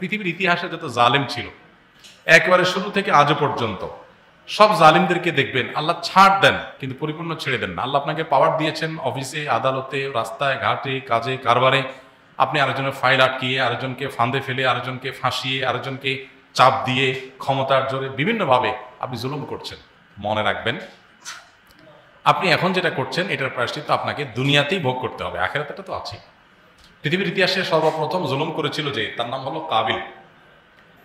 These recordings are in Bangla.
পৃথিবীর ইতিহাসে যত জালেম ছিল একেবারে শুরু থেকে আজও পর্যন্ত সব জালিমদেরকে দেখবেন আল্লাহ ছাড় দেন, কিন্তু পরিপূর্ণ ছেড়ে দেন না। আল্লাহ আপনাকে পাওয়ার দিয়েছেন অফিসে, আদালতে, রাস্তায় ঘাটে, কাজে কারবারে। আপনি আরেকজনের ফাইল আটকিয়ে, আরেকজনকে ফাঁদে ফেলে, আরেকজনকে ফাঁসিয়ে, আরেকজনকে চাপ দিয়ে, ক্ষমতার জোরে বিভিন্নভাবে আপনি জুলুম করছেন। মনে রাখবেন, আপনি এখন যেটা করছেন এটার প্রায়শ্চিত্ত আপনাকে দুনিয়াতেই ভোগ করতে হবে, আখিরাতে তো আছে। পৃথিবীর ইতিহাসে সর্বপ্রথম জুলুম করেছিল যে, তার নাম হলো কাবিল।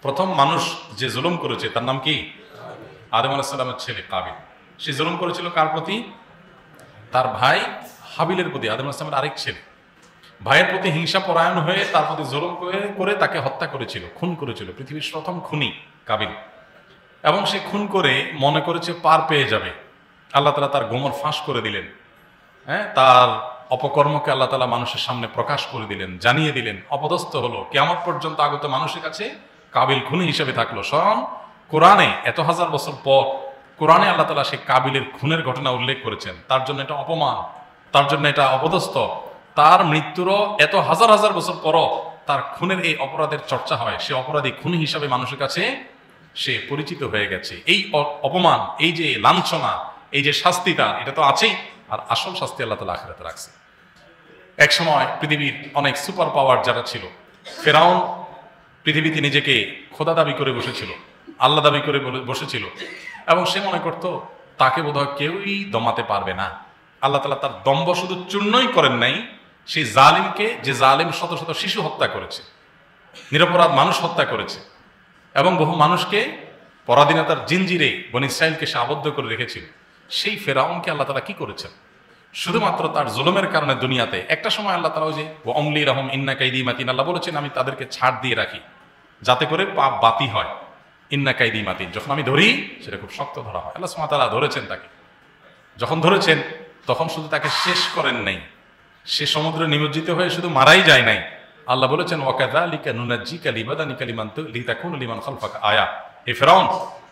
প্রথম মানুষ যে জুলুম করেছে তার নাম কি? আদম আলাইহিস সালামের ছেলে কাবিল। সে জুলুম করেছিল কার প্রতি? তার ভাই হাবিলের প্রতি, আদম আলাইহিস সালামের আরেক ছেলে। ভাইয়ের প্রতি হিংসা পরায়ণ হয়ে তার প্রতি জুলুম করে তাকে হত্যা করেছিল, খুন করেছিল। পৃথিবীর প্রথম খুনি কাবিল। এবং সে খুন করে মনে করেছে পার পেয়ে যাবে। আল্লাহ তাআলা তার গোমর ফাঁস করে দিলেন। তার অপকর্মকে আল্লাহ তাআলা মানুষের সামনে প্রকাশ করে দিলেন, জানিয়ে দিলেন, অপদস্থ হলো। কিয়ামত পর্যন্ত আগত মানুষের কাছে কাবিল খুনি হিসেবে থাকলো। স্বয়ং কোরআনে এত হাজার বছর পর কোরআনে আল্লাহ তাআলা সেই কাবিলের খুনের ঘটনা উল্লেখ করেছেন। তার জন্য এটা অপমান, তার জন্য এটা অপদস্থ। তার মৃত্যুরও এত হাজার হাজার বছর পরও তার খুনের এই অপরাধের চর্চা হয়। সে অপরাধী খুনি হিসাবে মানুষের কাছে সে পরিচিত হয়ে গেছে। এই অপমান, এই যে লাঞ্ছনা, এই যে শাস্তিটা, এটা তো আছেই। আর আসল শাস্তি আল্লাহ তাআলা আখিরাতে রাখছে। এক সময় পৃথিবীর অনেক সুপার পাওয়ার যারা ছিল, ফেরাউন পৃথিবীতে নিজেকে খোদা দাবি করে বসেছিল, আল্লাহ দাবি করে বসেছিল, এবং সে মনে করত তাকে বোধহয় কেউই দমাতে পারবে না। আল্লাহ তাআলা তার দম্ভ শুধু চূর্ণই করেন নাই, সেই জালিমকে, যে জালিম শত শত শিশু হত্যা করেছে, নিরপরাধ মানুষ হত্যা করেছে, এবং বহু মানুষকে পরাধীনতার জিনজিরে বনী ইসরাইলকে সে আবদ্ধ করে রেখেছিল, সেই ফেরাউনকে আল্লাহ তাআলা কি করেছেন? শুধুমাত্র তার জুলুমের কারণে দুনিয়াতে একটা সময় আল্লাহ তাআলা ওই যে অমলি রহম ইন্না কাইদি মাতিন, আল্লাহ বলেছেন আমি তাদেরকে ছাড় দিয়ে রাখি যাতে করে পাপ বাতি হয়। ইন্না কাইদি মাতিন, যখন আমি ধরি সেটা খুব শক্ত ধরা হয়। আল্লাহ সুবহানাহু ওয়া তাআলা ধরেছেন তাকে। যখন ধরেছেন তখন শুধু তাকে শেষ করেন নাই, সে সমুদ্রে নিমজ্জিত হয়ে শুধু মারাই যায় নাই। আল্লাহ বলেছেন ওয়াকাযালিকা নুনাজ্জিকা লিবাদানিকা লিমান লিতাকুনা লিমান খালফাকা আয়া। হে ফেরাউন,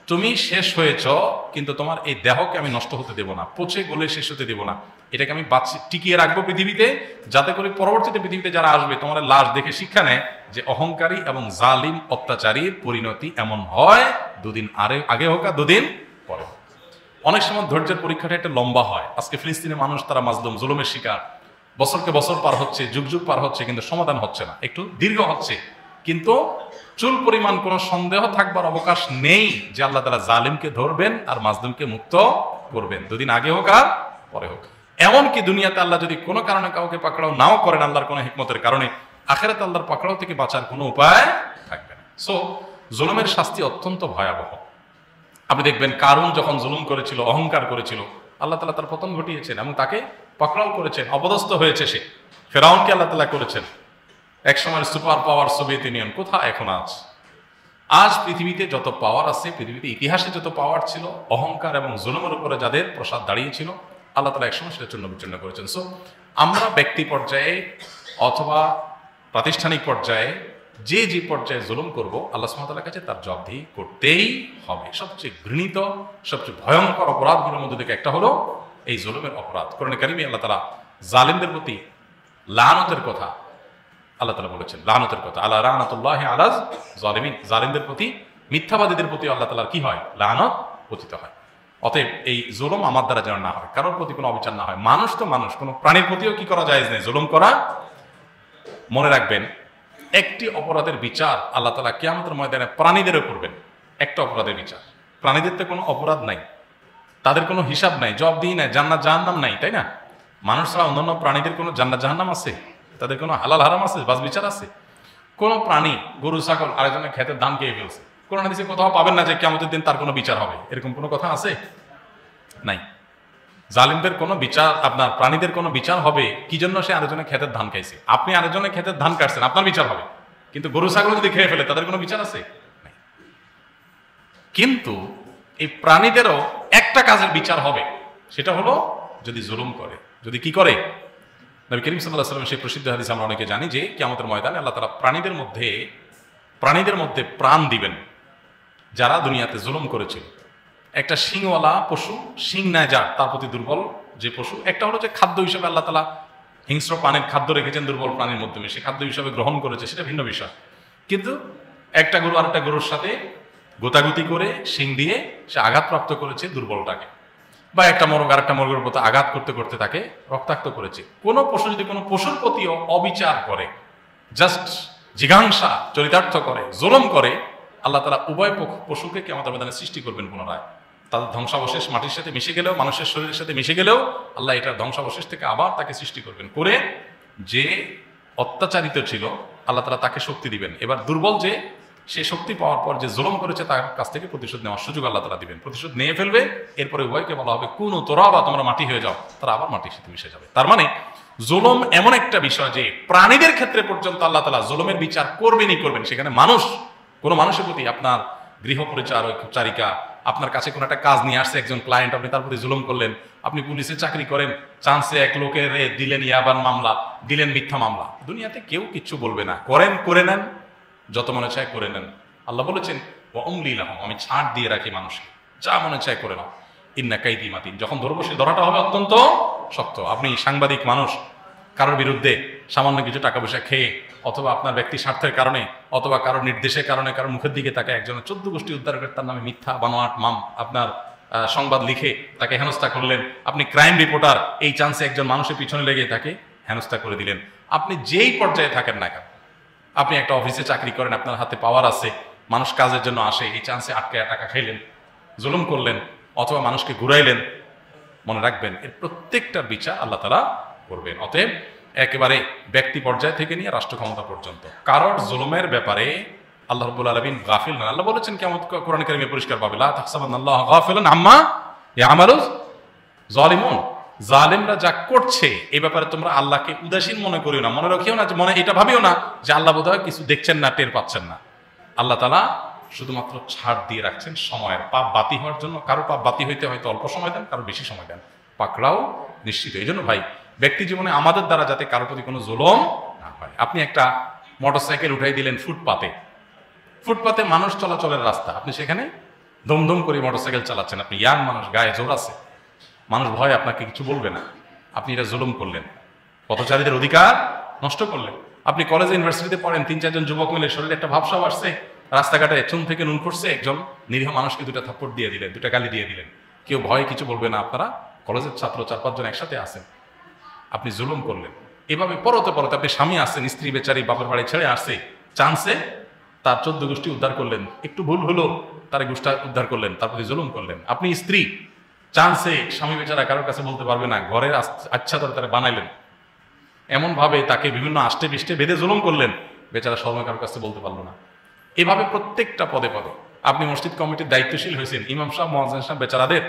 তুমি শেষ হয়েছ, কিন্তু তোমার এই দেহকে আমি নষ্ট হতে দেব না, পচে গলে শেষ হতে দেব না। এটাকে আমি টিকিয়ে রাখবো পৃথিবীতে, যাতে করে পরবর্তীতে পৃথিবীতে যারা আসবে তোমার লাশ দেখে শিক্ষা নেয় যে অহংকারী এবং জালিম অত্যাচারীর পরিণতি এমন হয়, দুদিন আগে হোক আর দুদিন পরে হোক। অনেক সময় ধৈর্যের পরীক্ষাটা একটা লম্বা হয়। আজকে ফিলিস্তিনের মানুষ তারা মাজলুম, জুলুমের শিকার, বছরকে বছর পার হচ্ছে, যুগ যুগ পার হচ্ছে, কিন্তু সমাধান হচ্ছে না, একটু দীর্ঘ হচ্ছে। কিন্তু চুল পরিমাণ কোনো সন্দেহ থাকবার অবকাশ নেই যে আল্লাহ তাআলা জালিমকে ধরবেন আর মাজলুমকে মুক্ত করবেন, দুদিন আগে হোক আর পরে হোক। এমনকি দুনিয়াতে আল্লাহ যদি কোনো কারণে কাউকে পাকড়াও নাও করেন, আল্লাহর কোনো হিকমতের কারণে, আখিরাতে আল্লাহর পাকড়াও থেকে বাঁচার কোনো উপায় থাকবে না। সো জুলুমের শাস্তি অত্যন্ত ভয়াবহ। আপনি দেখবেন কারুন যখন জুলুম করেছিল, অহংকার করেছিল, আল্লাহ তাআলা তার পতন ঘটিয়েছেন এবং তাকে পাকড়াও করেছেন, অপদস্থ হয়েছে সে। ফেরাউনকে আল্লাহ তাআলা করেছেন। এক সময় সুপার পাওয়ার সোভিয়েত ইউনিয়ন কোথায় এখন আছে? আজ পৃথিবীতে যত পাওয়ার আছে, পৃথিবীতে ইতিহাসে যত পাওয়ার ছিল, অহংকার এবং জুলুমের উপরে যাদের প্রসাদ দাঁড়িয়েছিল, আল্লাহ তাআলা একসময় সেটা চূর্ণ বিচূর্ণ করেছেন। সো আমরা ব্যক্তি পর্যায়ে অথবা প্রাতিষ্ঠানিক পর্যায়ে যে যে পর্যায়ে জুলুম করব, আল্লাহ সুবহানাহু ওয়া তাআলার কাছে তার জবাবদিহি করতেই হবে। সবচেয়ে ঘৃণিত, সবচেয়ে ভয়ঙ্কর অপরাধগুলোর মধ্যে থেকে একটা হলো এই জুলুমের অপরাধ। কোরআনে কারিমে আল্লাহ তাআলা জালিমদের প্রতি লানতের কথা আল্লাহ তাআলা বলেছেন, লানতের কথা, আলা রাহমাতুল্লাহি আলা জালিমিন, জালিমদের প্রতি, মিথ্যাবাদীদের প্রতি আল্লাহ তাআলার কি হয়? লানত পতিত হয়। অতএব এই জুলুম আমার দ্বারা যেন না হয়, কারোর প্রতি কোনো অবিচার না হয়। মানুষ তো মানুষ, কোনো প্রাণীর প্রতিও কি করা জায়েজ নেই, জুলুম করা। মনে রাখবেন, একটি অপরাধের বিচার আল্লাহ তাআলা কিয়ামতের ময়দানে প্রাণীদেরও করবেন। একটা অপরাধের বিচার, প্রাণীদের তো কোনো অপরাধ নাই, তাদের কোনো হিসাব নাই, জবাবদিহি নাই, জান্নাত জাহান্নাম নাই, তাই না? মানুষ ছাড়া অন্যান্য প্রাণীদের কোনো জান্নাত জাহান্নাম আছে? তাদের কোনো হালাল হারাম আছে, বাস বিচার আছে? কোনো প্রাণী, গরু ছাগল আরেকজনের ক্ষেতের ধান খেয়ে ফেলছে, কোরআন হাদিসে কোথাও পাবেন না যে কিয়ামতের দিন তার কোনো বিচার হবে, এরকম কোনো কথা আছে? নাই। জালিমদের কোনো বিচার, আপনার প্রাণীদের কোনো বিচার হবে কি জন্য? সে আরেকজনের ক্ষেতের ধান খাইছে, আপনি আরেকজনের ক্ষেতের ধান কাটছেন, আপনার বিচার হবে। কিন্তু গরু ছাগল যদি খেয়ে ফেলে তাদের কোনো বিচার আছে? কিন্তু এই প্রাণীদেরও একটা কাজের বিচার হবে, সেটা হলো যদি জুলুম করে, যদি কি করে। নবী করিম সাল্লাল্লাহু আলাইহি ওয়াসাল্লাম সেই প্রসিদ্ধ হাদিস আমরা অনেকে জানি যে কিয়ামতের ময়দানে আল্লাহ তাআলা প্রাণীদের মধ্যে প্রাণ দিবেন যারা দুনিয়াতে জুলুম করেছিল। একটা শিংওয়ালা পশু, শিং নাই যার, তার প্রতি দুর্বল যে পশু। একটা হলো যে খাদ্য হিসেবে আল্লাহ তাআলা হিংস্র প্রাণীর খাদ্য রেখেছেন দুর্বল প্রাণীর মাধ্যমে, সে খাদ্য হিসেবে গ্রহণ করেছে, সেটা ভিন্ন বিষয়। কিন্তু একটা গরু আরেকটা গরুর সাথে গোতাগুতি করে শিং দিয়ে সে আঘাতপ্রাপ্ত করেছে দুর্বলটাকে, বা একটা মোরগ আরেকটা মোরগের প্রতি আঘাত করতে করতে তাকে রক্তাক্ত করেছে। কোনো পশু যদি কোনো পশুর প্রতিও অবিচার করে, জাস্ট জিজ্ঞাসা চরিতার্থ করে, জুলুম করে, আল্লাহ তাআলা উভয় পশুকে কিয়ামতের ময়দানে সৃষ্টি করবেন পুনরায়। তাদের ধ্বংসাবশেষ মাটির সাথে মিশে গেলেও, মানুষের শরীরের সাথে মিশে গেলেও আল্লাহ এটার ধ্বংসাবশেষ থেকে আবার তাকে সৃষ্টি করবেন, করে যে অত্যাচারিত ছিল আল্লাহ তাআলা তাকে শক্তি দিবেন। এবার দুর্বল যে, সে শক্তি পাওয়ার পর যে জুলুম করেছে তার কাছ থেকে প্রতিশোধ নেওয়ার সুযোগ আল্লাহ তাআলা দিবেন, প্রতিশোধ নিয়ে ফেলবে। এরপরে উভয়কে বলা হবে কুনু তুরাবা, তোমরা মাটি হয়ে যাও, তারা আবার মাটির সাথে মিশে যাবে। তার মানে জুলুম এমন একটা বিষয় যে প্রাণীদের ক্ষেত্রে পর্যন্ত আল্লাহ তাআলা জুলুমের বিচার করবেনই করবেন। সেখানে মানুষ, কোনো মানুষের প্রতি, আপনার গৃহ পরিচারিকা আপনার কাছে কোনো একটা কাজ নিয়ে আসছে, একজন ক্লায়েন্ট, আপনি তার প্রতি জুলুম করলেন। আপনি পুলিশে চাকরি করেন, চান্সে এক লোকের দিলেন ইয়াবার মামলা, দিলেন মিথ্যা মামলা, দুনিয়াতে কেউ কিচ্ছু বলবে না, করেন, করে নেন, যত মনে চায় করে নেন। আল্লাহ বলেছেন ওয়া উমলি লাহুম, আমি ছাড় দিয়ে রাখি মানুষকে, যা মনে চায় করে নাও, ইন্না কাইদি মাতিন। যখন ধরবো সে ধরাটা হবে অত্যন্ত শক্ত। আপনি সাংবাদিক মানুষ, কারোর বিরুদ্ধে সামান্য কিছু টাকা পয়সা খেয়ে, অথবা আপনার ব্যক্তি স্বার্থের কারণে, অথবা কারোর নির্দেশের কারণে, কারোর মুখের দিকে তাকে একজনের 14 গোষ্ঠী উদ্ধার করে তার নামে মিথ্যা বানোয়াট আপনার সংবাদ লিখে তাকে হেনস্থা করলেন। আপনি ক্রাইম রিপোর্টার, এই চান্সে একজন মানুষের পিছনে লেগে তাকে হেনস্থা করে দিলেন। আপনি যেই পর্যায়ে থাকেন না কেন, আপনি একটা অফিসে চাকরি করেন, আপনার হাতে পাওয়ার আছে, মানুষ কাজের জন্য আসে, এই চান্সে আটকে টাকা খাইলেন, জুলুম করলেন, অথবা মানুষকে ঘুরাইলেন, মনে রাখবেন এর প্রত্যেকটার বিচার আল্লাহ তাআলা করবেন। অতএব একেবারে ব্যক্তি পর্যায় থেকে নিয়ে রাষ্ট্র ক্ষমতা পর্যন্ত কারোর জুলুমের ব্যাপারে আল্লাহ রাব্বুল আলামিন গাফিল নন। আল্লাহ বলেছেন কিয়ামত কোরআন কারীমে পরিষ্কার পাবে, লা তাহসাবান্নাল্লাহা গাফিলান আম্মা ইয়ামালুজ জালিমুন, জালেমরা যা করছে এই ব্যাপারে তোমরা আল্লাহকে উদাসীন মনে করিও না, মনে রাখিও না, মনে এটা ভাবিও না যে আল্লাহ বোধহয় কিছু দেখছেন না, টের পাচ্ছেন না। আল্লাহ তাআলা শুধুমাত্র ছাড় দিয়ে রাখছেন সময়ের, পাপ বাতি হওয়ার জন্য। কারো পাপ বাতি হইতে হয়তো অল্প সময় দেন, কারো বেশি সময় দেন, পাকড়াও নিশ্চিত। এই জন্য ভাই, ব্যক্তি জীবনে আমাদের দ্বারা যাতে কারোর প্রতি কোনো জুলুম না হয়। আপনি একটা মোটরসাইকেল উঠাই দিলেন ফুটপাতে, ফুটপাতে মানুষ চলাচলের রাস্তা, আপনি সেখানে দমদম করে মোটরসাইকেল চালাচ্ছেন, আপনি ইয়াং মানুষ, গায়ে জোর আছে, মানুষ ভয় আপনাকে কিছু বলবে না, আপনি এটা জুলুম করলেন, পথচারীদের অধিকার নষ্ট করলেন। আপনি কলেজে ইউনিভার্সিটিতে পড়েন, 3-4 জন যুবক মিলে শরীরে একটা ভাবসাব আসছে, রাস্তাঘাটে চুন থেকে নুন করছে, একজন নিরীহ মানুষকে 2টা থাপ্পড় দিয়ে দিলেন, 2টা গালি দিয়ে দিলেন, কেউ ভয়ে কিছু বলবে না। আপনারা কলেজের ছাত্র 4-5 জন একসাথে আছেন, আপনি জুলুম করলেন। এভাবে পরতে পরতে আপনি স্বামী আসছেন, স্ত্রী বেচারি বাপের বাড়ি ছেড়ে আসছে, চান্সে তার 14 গোষ্ঠী উদ্ধার করলেন, একটু ভুল হলো তার গোষ্ঠী উদ্ধার করলেন, তার প্রতি জুলুম করলেন। আপনি স্ত্রী, চান্সে স্বামী বেচারা কারোর কাছে বলতে পারবে না, ঘরের আচ্ছাদন তারা বানাইলেন, এমন ভাবে তাকে বিভিন্ন আষ্টে পৃষ্ঠে বেঁধে জুলুম করলেন, বেচারা শর্মে কারোর কাছে বলতে পারলো না। এভাবে প্রত্যেকটা পদে পদে আপনি মসজিদ কমিটির দায়িত্বশীল হয়েছেন, ইমাম সাহেব, মুয়াজ্জিন সাহেব, বেচারাদের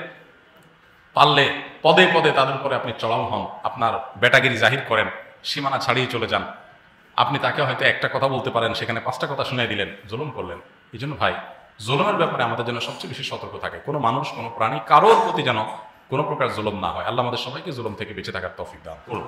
পারলে পদে পদে তাদের উপরে আপনি চড়াও হন, আপনার বেটাগিরি জাহির করেন, সীমানা ছাড়িয়ে চলে যান। আপনি তাকে হয়তো একটা কথা বলতে পারেন, সেখানে 5টা কথা শুনিয়ে দিলেন, জুলুম করলেন। এই জন্য ভাই, জুলুমের ব্যাপারে আমাদের জন্য সবচেয়ে বেশি সতর্ক থাকে। কোনো মানুষ, কোনো প্রাণী, কারোর প্রতি যেন কোনো প্রকার জুলুম না হয়। আল্লাহ আমাদের সবাইকে জুলুম থেকে বেঁচে থাকার তৌফিক দান করুন।